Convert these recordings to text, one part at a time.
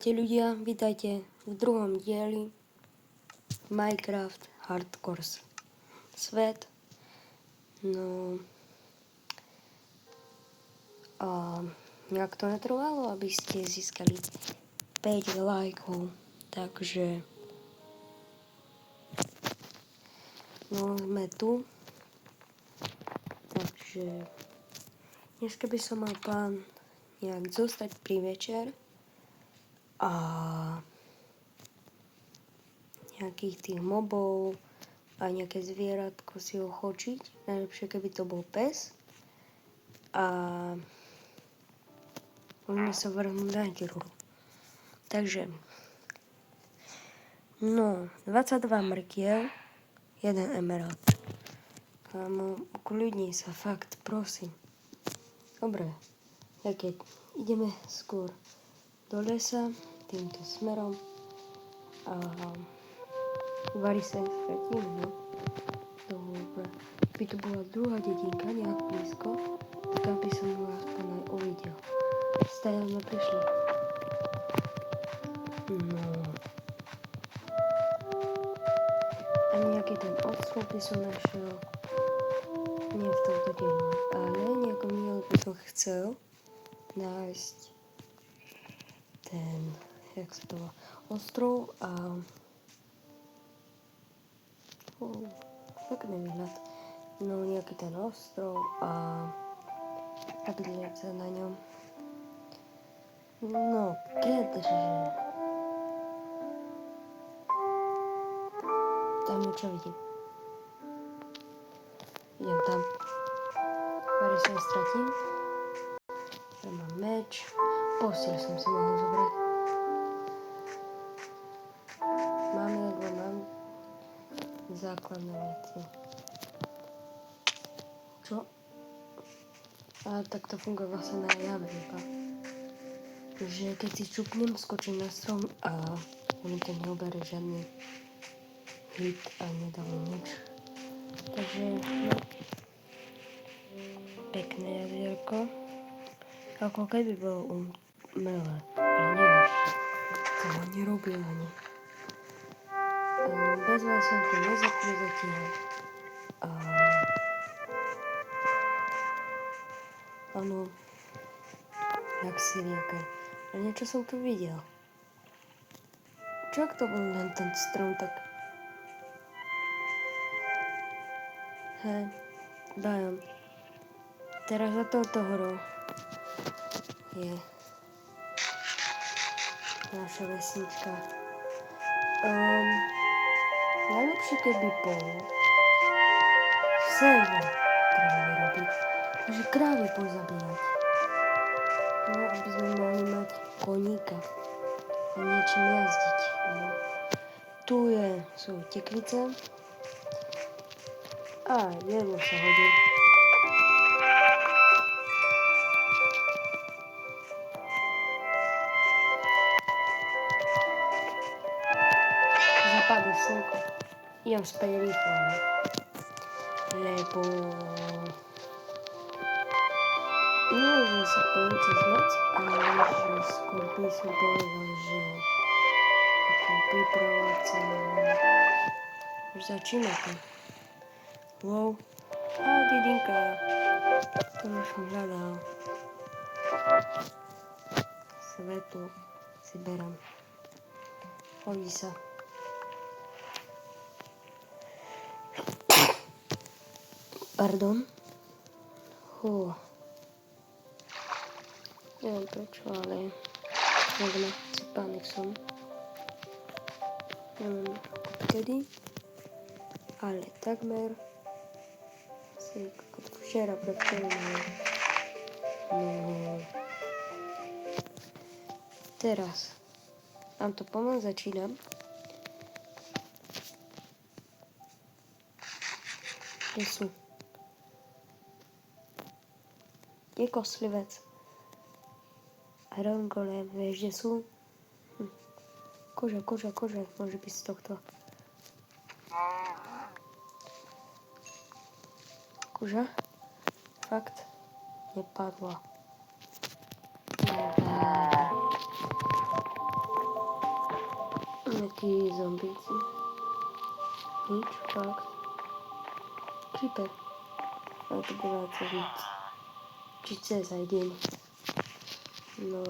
Ľudia, vítajte v druhom dieli Minecraft Hardcore svet. No a nejak to netrvalo, aby ste získali 5 lajkov, takže no sme tu. Takže dneska by som mal plán nejak zostať pri večer a nejakých tých mobov a nejaké zvieratko si ochočiť. Najlepšie, keby to bol pes. A môžeme sa vrhnúť na hru. Takže, no, 22 mrkiev, 1 emerald. Kámo, ukľudni sa, fakt, prosím. Dobre, tak ideme skôr do lesa, týmto smerom. A varí sa stratíme, no. Dobre. By tu bola druhá dedinka, nejak blízko, tak by som ju aspoň aj uvidel. Stále sme prišli. No. A nejaký ten ostrov by som našiel. Nie v tomto dielu, ale nejakom dielu by som chcel nájsť ten, jak sa to volá, ostrov a pekný výhľad. No nejaký ten ostrov a vidieť sa na ňom. No, keďže tam niečo vidím. Idem tam. Vary sa stratím. Tam mám meč. Postiel som si mohol zobrať. Mám jedlo, mám základné veci. Čo? A tak to funguje vlastne na jave, že keď si čupnem, skočím na strom a on to neubere žiadny hit a nedá mi nič. Takže, no, pekné jazierko. Ako keby bolo umelé, ale neviem, to ho nerobil ani. Bez vás som tu nezatiaľ. Áno, jak si rieka. A niečo som tu videl. Čo ak to bol len ten strom, tak... Hej, dajem. Teraz za touto horou je naša vesnička. Najlepšie, keby bol server treba vyrobiť. Takže krávy pozabíjať. No, aby sme mohli mať koníka a niečím jazdiť. No. Tu sú tekvice a jedlo sa hodí. Zapadne slnko. Idem späť rýchlo, lebo nemôžem sa poučiť moc, ale že skôr by som povedal, že ako pripravovať sa na už začínate. Wow. A dedinka. To už som hľadal. Svetlo si berám. Hodí sa. Pardon. Neviem prečo, ale možno cipánek som. Neviem kedy, ale takmer asi od včera predtým. No. Teraz vám to pomaly začínam. Kde sú? Je koslivec. Iron Golem, vieš, kde sú? Koža, môže byť z tohto. Koža? Fakt? Nepadla. Jaký zombíci? Nič, fakt. Creeper. Ale to bude co víc. Či se zajdem. No...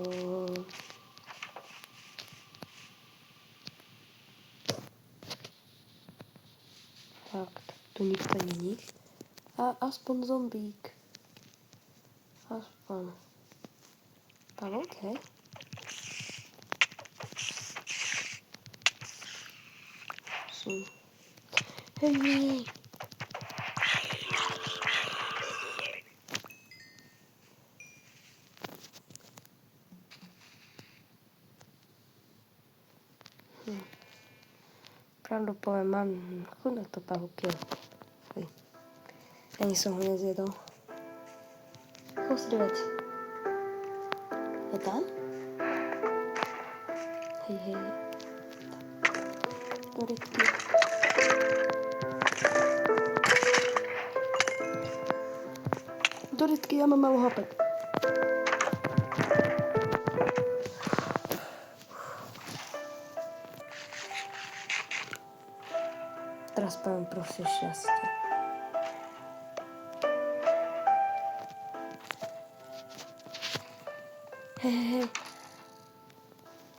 Fakt, tu nikto není. A aspoň zombík. Aspoň. Ale okej. Hej. Pravdu poviem, mám chuť na to pavúky. Ani som ho nezjedol. Postrieľať. Je tam? Hej. Do rytky. Do rytky, ja mám malú hapek. Teraz poviem proste šťastie. Hej.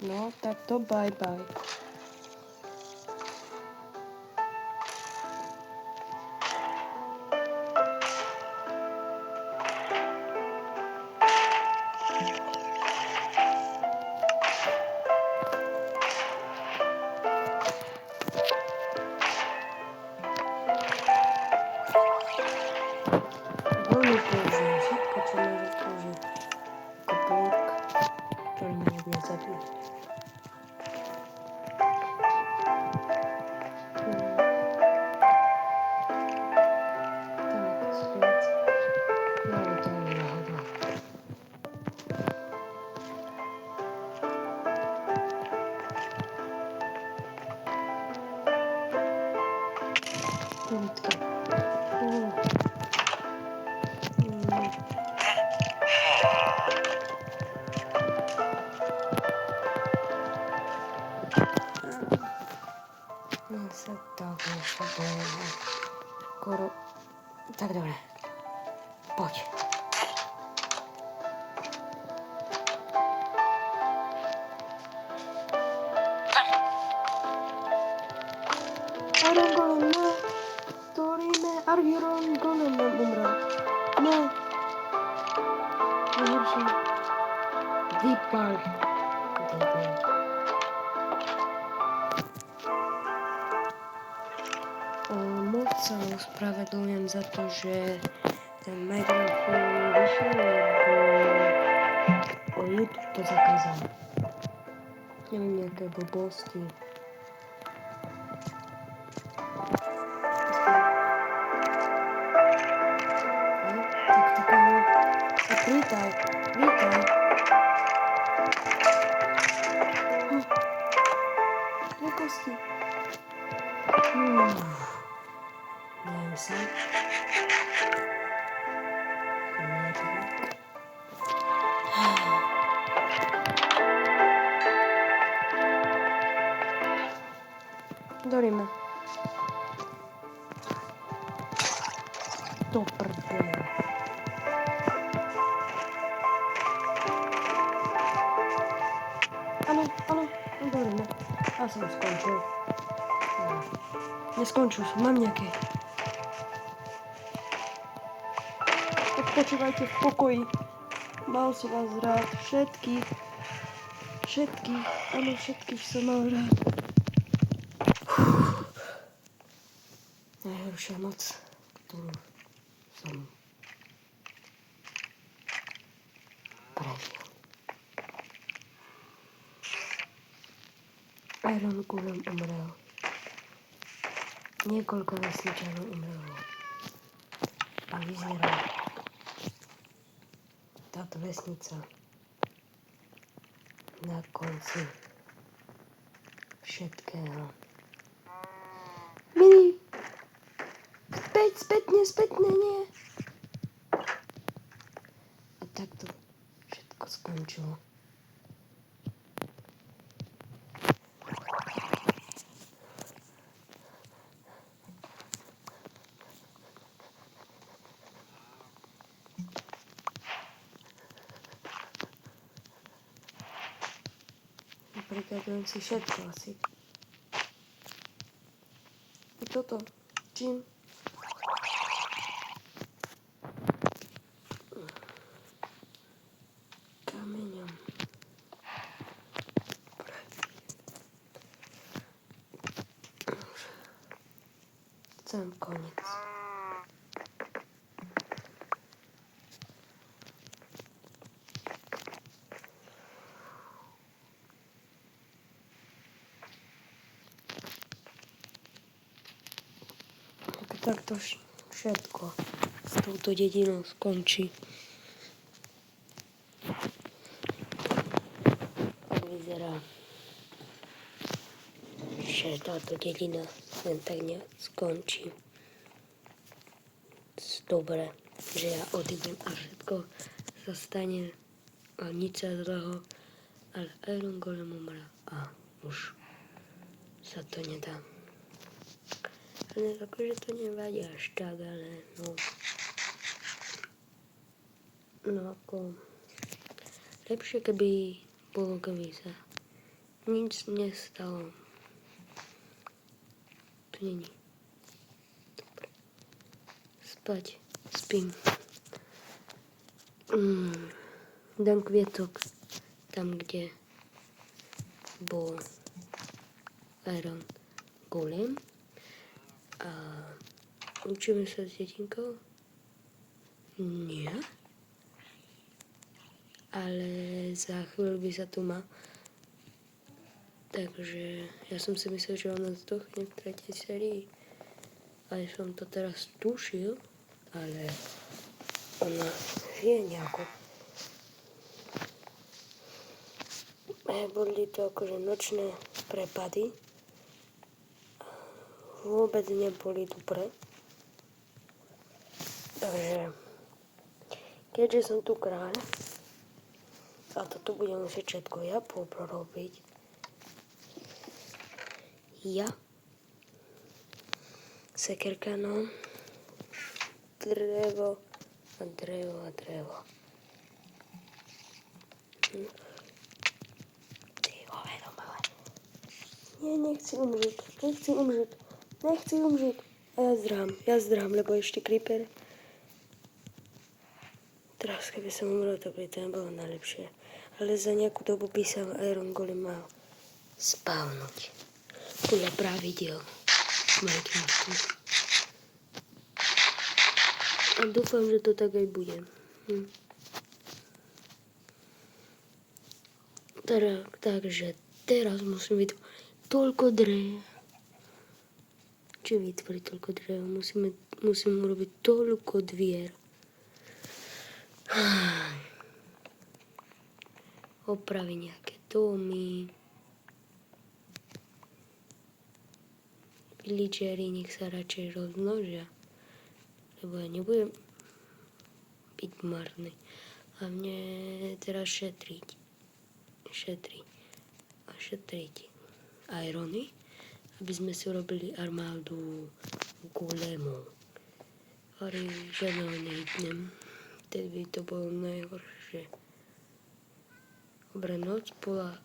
No, tak to bye. Veľmi použijem všetko, čo môžem použiť. Ako blok, ktorý ma nezabije. Tak dobre. Poď. Iron Golem, ne. Storíme. Iron Golem nám umrel. Ne. Najhorší. Deeper. Moc sa ospravedlňujem za to, že ten Minecraft vyšiel, lebo YouTube to zakázal. Neviem, nejaké blbosti. Tak vítaj. Dve kosti. Dajem sa. Doríme. Do prdele. Áno, doríme. Ja som skončil. Neskončil som, mám nejaké. Odpočívajte v pokoji. Mal som vás rád. Všetkých. Áno, všetkých som mal rád. Najhoršia noc, ktorú som prežil. Iron Golem umrel. Niekoľko vesničanov umrelo. A vyzerá táto vesnica na konci všetkého. Mini! Spätne, nie! A takto všetko skončilo. Prikazujem si všetko asi. Toto. Čím? Kameňom. Chcem koniec. Takto všetko s touto dedinou skončí. Tak vyzerá, že táto dedina len tak nejak skončí. Dobre, že ja odídem a všetko sa stane a nič sa zlého, ale Iron Golem umrel a už sa to nedá. Ale akože to nevadí až tak, ale no ako lepšie keby bolo, keby sa nič nestalo. Tu není. Dobre. Spať. Spím. Dám kvietok tam, kde bol Iron Golem. A učíme sa s dedinkou? Nie. Ale za chvíľu by sa tu mal. Takže ja som si myslel, že ona zdochne v 3. sérii. Aj som to teraz tušil, ale ona žije nejako. Boli to akože nočné prepady. Vôbec neboli dobré. Takže, keďže som tu kráľ, a toto budem musieť všetko ja porobiť. Ja, sekerka, no, drevo a drevo a drevo. Ty hovedo malé. Nie, nechci umřít. A ja zdrám, lebo ešte creeper. Teraz, keby som umrel, to by to nebolo najlepšie. Ale za nejakú dobu by sa Iron Golem mal spavnúť. Podľa pravidiel Minecraftu. A dúfam, že to tak aj bude. Takže teraz musím vytvoriť toľko drev. Či vytvoriť toľko drev? Musím urobiť toľko dvier. Opraviť nejaké domy. Villageri nech sa radšej rozmnožia. Lebo ja nebudem byť marný. Hlavne teraz šetriť irony, aby sme si urobili armádu golemov. Ale žiadno nehytnem. Tedy by to bolo najhoršie. Dobre, noc bola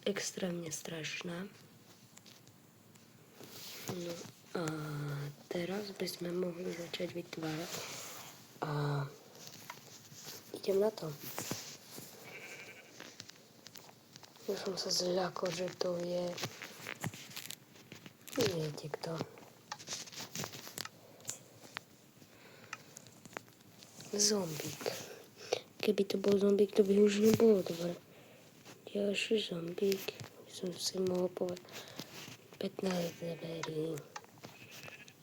extrémne strašná. No a teraz by sme mohli začať vytvárať. A idem na to. Ja som sa zľakol, že to je... Viete kto. Zombík. Keby to bol zombík, to by už nebolo dobre. Ďalší zombík. Som si mohol povedať. 15 dverí.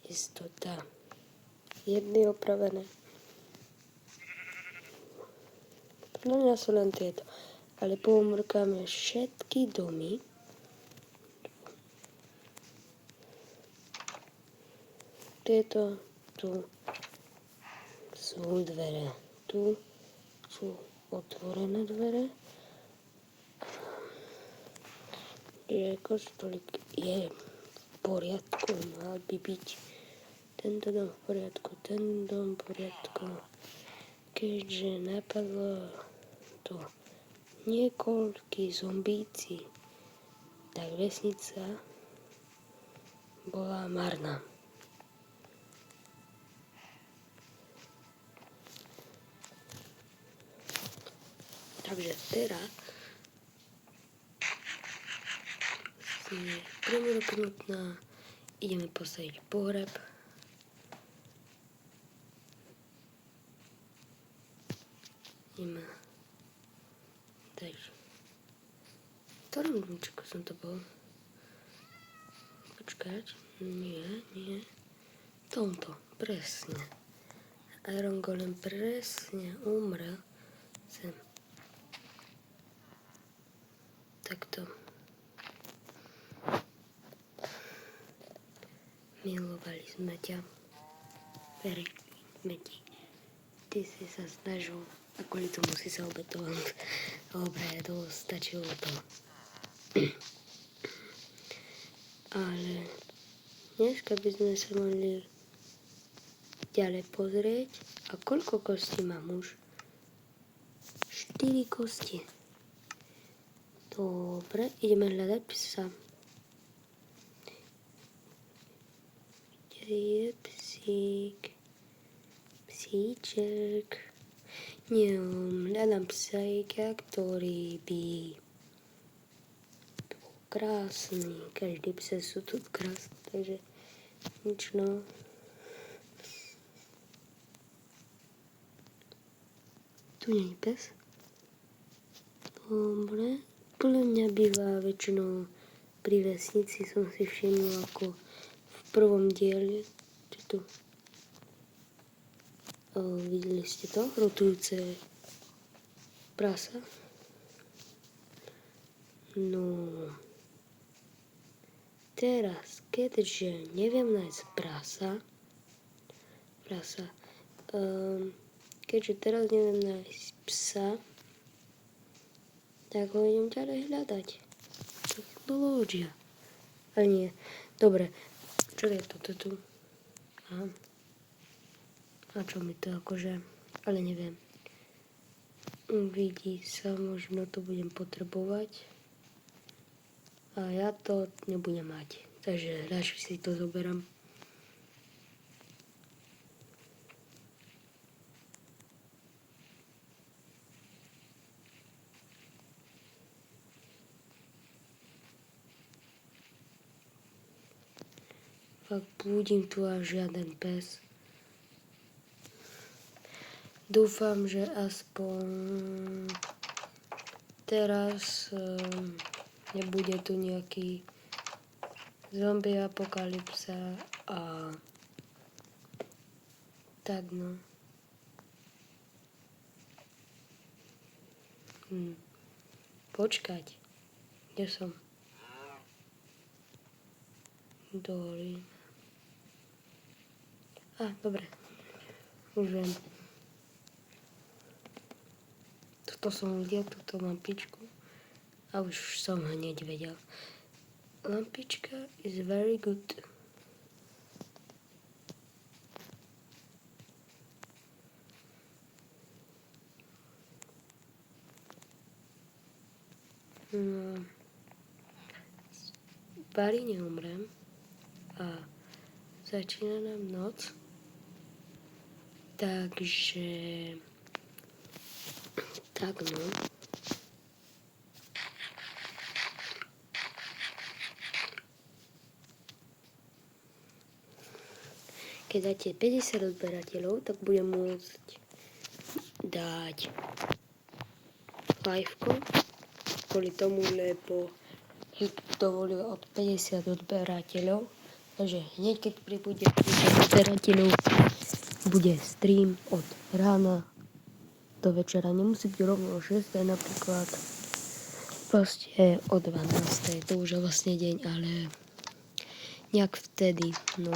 Istota. Jedny opravené. Podľa mňa sú len tieto. Ale poumrkáme všetky domy. Tieto tu sú dvere. Tu sú otvorené dvere. Je kostolík je v poriadku, mal by byť tento dom v poriadku, ten dom v poriadku. Keďže napadlo to niekoľkí zombíci, tak vesnica bola marná. Takže teraz je primoroknutná, ideme postaviť pohreb. Ideme dať. V ktorom domčeku som to bol? Počkať, nie. V tomto, presne. Iron Golem presne umrel sem. Takto. Milovali sme ťa. Verili sme ti. Ty si sa snažil a kvôli tomu si sa obetoval. Dobre, to stačilo to. Ale dneska by sme sa mohli ďalej pozrieť. A koľko kostí má muž? 4 kosti. Dobre, ideme hľadať psa. Kde je psík? Psíček. Nie, hľadám psíka, ktorý by bol krásny. Každý pse sú tu krásne, takže nič no. Tu nie je pes. Dobre. Podľa mňa býva väčšinou pri vesnici, som si všimla ako v prvom diele. Čo tu? Videli ste to? Rotujúce prasa. No. Teraz, keďže neviem nájsť keďže teraz neviem nájsť psa, tak ho idem ďalej hľadať. Technológia. A nie. Dobre. Čo je toto tu? Aha. A čo mi to akože? Ale neviem. Uvidí sa, možno to budem potrebovať. A ja to nebudem mať. Takže radšej si to zoberám. Fakt budím tu až žiaden pes. Dúfam, že aspoň teraz nebude tu nejaký zombie apokalypsa a tak no. Počkať. Kde som? Dolina. Dobre. Už viem. Toto som videl, túto lampičku. A už som hneď vedel. Lampička is very good. No. Bari neumrem. A začína nám noc. Takže tak no. Keď dáte 50 odberateľov, tak budem môcť dať liveko. Kvôli tomu, lebo dovolil od 50 odberateľov. Takže hneď keď pribude 50 odberateľov, bude stream od rána do večera. Nemusí byť rovno o 6, napríklad proste o 12. To už je vlastne deň, ale nejak vtedy, no.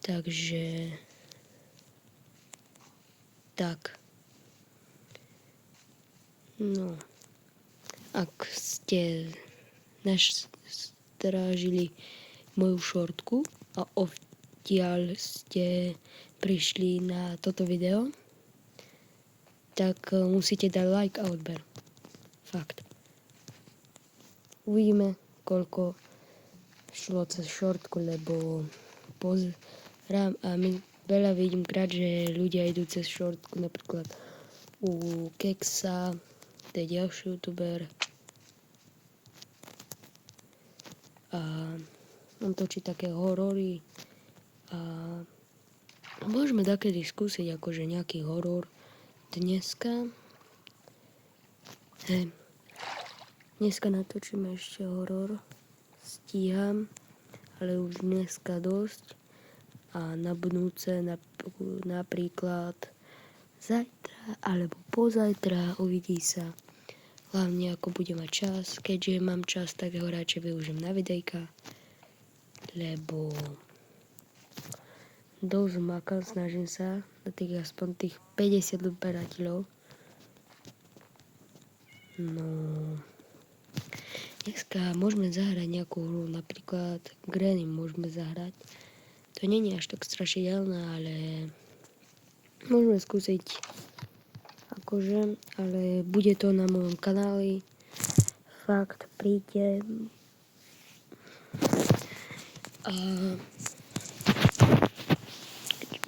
Takže tak. No. Ak ste strážili moju šortku a odtiaľ ste prišli na toto video, tak musíte dať like a odber. Fakt. Uvidíme, koľko šlo cez shortku, lebo pozerám a veľa vidím krát, že ľudia idú cez shortku, napríklad u Keksa, to je ďalší youtuber, a on točí také horory a môžeme takedy skúsiť akože nejaký horor dneska. Dneska natočíme ešte horor, stíham, ale už dneska dosť a na budúce napríklad zajtra alebo pozajtra uvidí sa. Hlavne ako budem mať čas, keďže mám čas, tak ho radšej využijem na videjka, lebo dosť makám, snažím sa na tých aspoň tých 50 odberateľov. No, dneska môžeme zahrať nejakú hru, napríklad Granny môžeme zahrať. To nie je až tak strašidelné, ale môžeme skúsiť akože, ale bude to na mojom kanáli. Fakt, príďte. A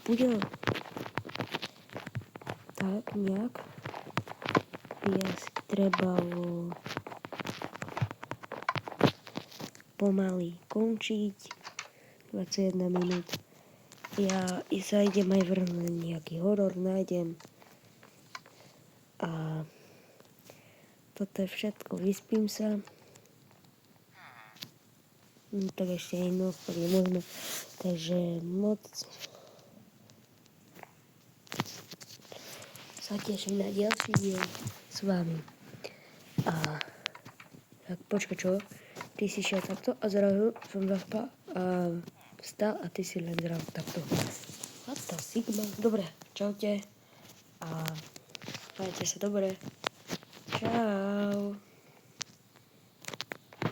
bude tak nejak, by asi trebalo pomaly končiť. 21 minút. Ja sa idem aj vrhnúť nejaký horor, nájdem. A toto je všetko, vyspím sa. Tak ešte jedno, je možno. Takže moc sa teším na ďalší diel s vami. A tak počkaj, čo? Ty si šiel takto a zrazu som zaspal a vstal a ty si len zrazu takto. What the sigma? Dobre, čaute a majte sa dobre. Čau.